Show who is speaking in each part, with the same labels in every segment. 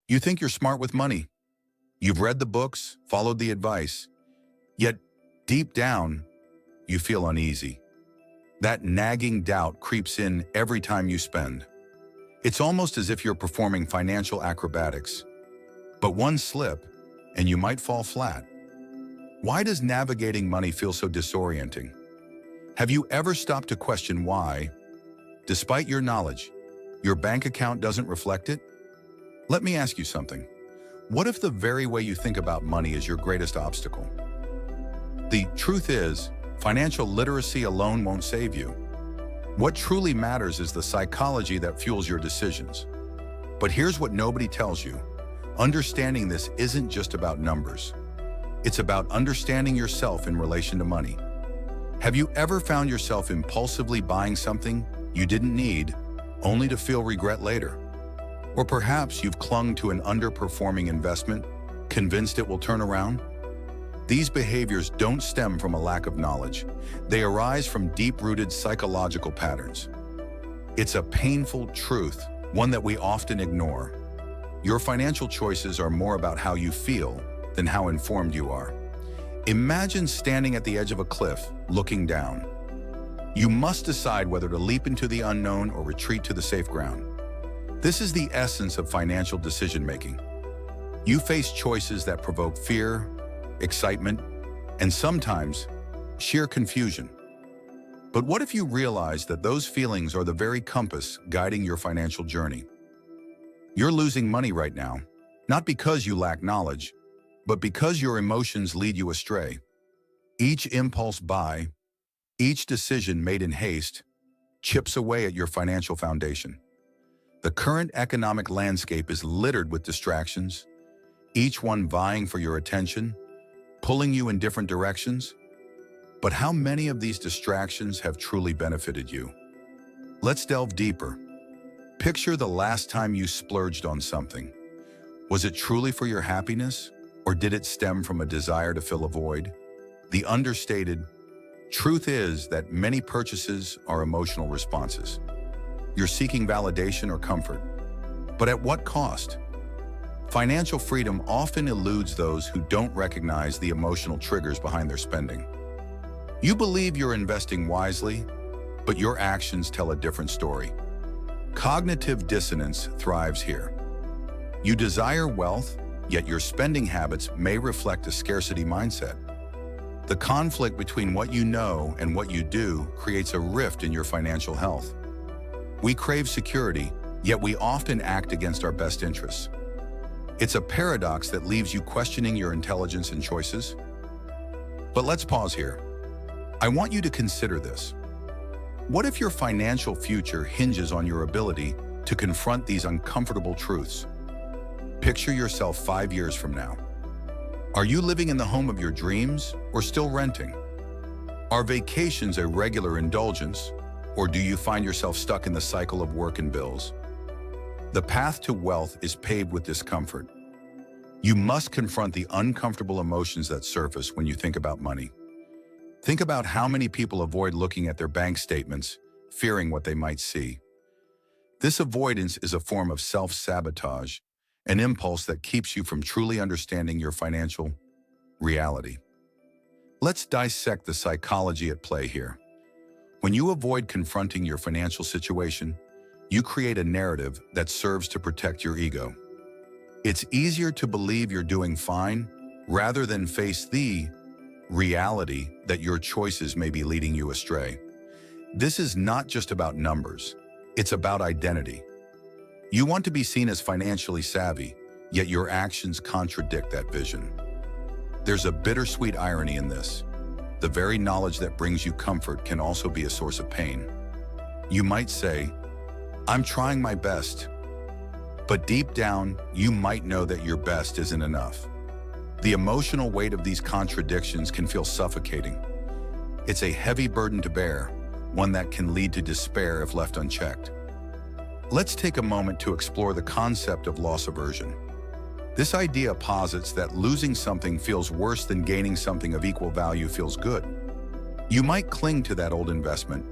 Speaker 1: You think you're smart with money. You've read the books, followed the advice, yet deep down, you feel uneasy. That nagging doubt creeps in every time you spend. It's almost as if you're performing financial acrobatics. But one slip, and you might fall flat. Why does navigating money feel so disorienting? Have you ever stopped to question why, despite your knowledge, your bank account doesn't reflect it? Let me ask you something. What if the very way you think about money is your greatest obstacle? The truth is, financial literacy alone won't save you. What truly matters is the psychology that fuels your decisions. But here's what nobody tells you. Understanding this isn't just about numbers. It's about understanding yourself in relation to money. Have you ever found yourself impulsively buying something you didn't need, only to feel regret later? Or perhaps you've clung to an underperforming investment, convinced it will turn around? These behaviors don't stem from a lack of knowledge. They arise from deep-rooted psychological patterns. It's a painful truth, one that we often ignore. Your financial choices are more about how you feel than how informed you are. Imagine standing at the edge of a cliff, looking down. You must decide whether to leap into the unknown or retreat to the safe ground. This is the essence of financial decision-making. You face choices that provoke fear, excitement, and sometimes sheer confusion. But what if you realize that those feelings are the very compass guiding your financial journey? You're losing money right now, not because you lack knowledge, but because your emotions lead you astray. Each impulse buy, each decision made in haste, chips away at your financial foundation. The current economic landscape is littered with distractions, each one vying for your attention, pulling you in different directions. But how many of these distractions have truly benefited you? Let's delve deeper. Picture the last time you splurged on something. Was it truly for your happiness, or did it stem from a desire to fill a void? The understated truth is that many purchases are emotional responses. You're seeking validation or comfort, but at what cost? Financial freedom often eludes those who don't recognize the emotional triggers behind their spending. You believe you're investing wisely, but your actions tell a different story. Cognitive dissonance thrives here. You desire wealth, yet your spending habits may reflect a scarcity mindset. The conflict between what you know and what you do creates a rift in your financial health. We crave security, yet we often act against our best interests. It's a paradox that leaves you questioning your intelligence and choices. But let's pause here. I want you to consider this. What if your financial future hinges on your ability to confront these uncomfortable truths? Picture yourself 5 years from now. Are you living in the home of your dreams or still renting? Are vacations a regular indulgence, or do you find yourself stuck in the cycle of work and bills? The path to wealth is paved with discomfort. You must confront the uncomfortable emotions that surface when you think about money. Think about how many people avoid looking at their bank statements, fearing what they might see. This avoidance is a form of self-sabotage, an impulse that keeps you from truly understanding your financial reality. Let's dissect the psychology at play here. When you avoid confronting your financial situation, you create a narrative that serves to protect your ego. It's easier to believe you're doing fine rather than face the reality that your choices may be leading you astray. This is not just about numbers, it's about identity. You want to be seen as financially savvy, yet your actions contradict that vision. There's a bittersweet irony in this. The very knowledge that brings you comfort can also be a source of pain. You might say, "I'm trying my best," but deep down, you might know that your best isn't enough. The emotional weight of these contradictions can feel suffocating. It's a heavy burden to bear, one that can lead to despair if left unchecked. Let's take a moment to explore the concept of loss aversion. This idea posits that losing something feels worse than gaining something of equal value feels good. You might cling to that old investment,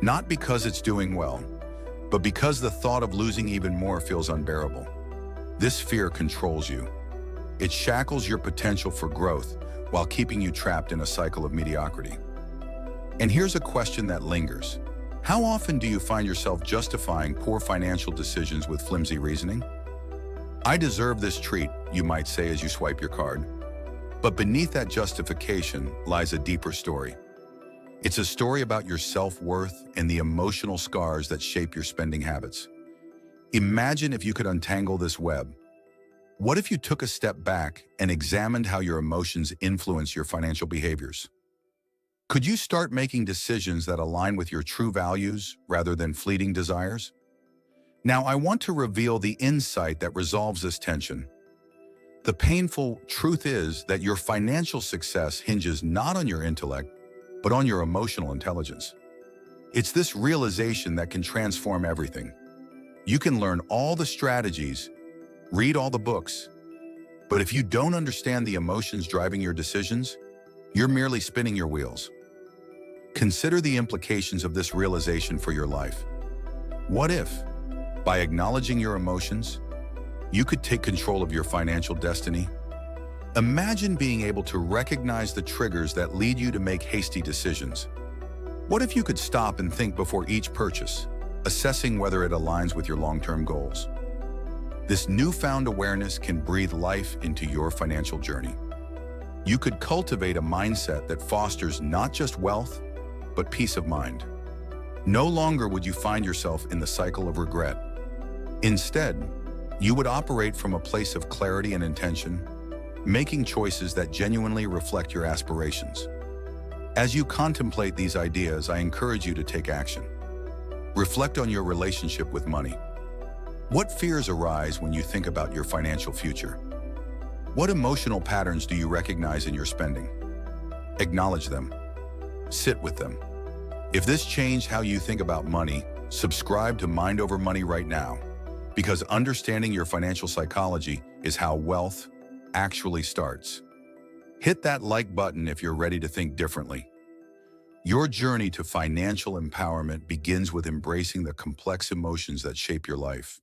Speaker 1: not because it's doing well, but because the thought of losing even more feels unbearable. This fear controls you. It shackles your potential for growth while keeping you trapped in a cycle of mediocrity. And here's a question that lingers. How often do you find yourself justifying poor financial decisions with flimsy reasoning? I deserve this treat, you might say as you swipe your card. But beneath that justification lies a deeper story. It's a story about your self-worth and the emotional scars that shape your spending habits. Imagine if you could untangle this web. What if you took a step back and examined how your emotions influence your financial behaviors? Could you start making decisions that align with your true values rather than fleeting desires? Now, I want to reveal the insight that resolves this tension. The painful truth is that your financial success hinges not on your intellect, but on your emotional intelligence. It's this realization that can transform everything. You can learn all the strategies, read all the books, but if you don't understand the emotions driving your decisions, you're merely spinning your wheels. Consider the implications of this realization for your life. What if, by acknowledging your emotions, you could take control of your financial destiny? Imagine being able to recognize the triggers that lead you to make hasty decisions. What if you could stop and think before each purchase, assessing whether it aligns with your long-term goals? This newfound awareness can breathe life into your financial journey. You could cultivate a mindset that fosters not just wealth, but peace of mind. No longer would you find yourself in the cycle of regret. Instead, you would operate from a place of clarity and intention, making choices that genuinely reflect your aspirations. As you contemplate these ideas, I encourage you to take action. Reflect on your relationship with money. What fears arise when you think about your financial future? What emotional patterns do you recognize in your spending? Acknowledge them. Sit with them. If this changed how you think about money, subscribe to Mind Over Money right now, because understanding your financial psychology is how wealth actually starts. Hit that like button if you're ready to think differently. Your journey to financial empowerment begins with embracing the complex emotions that shape your life.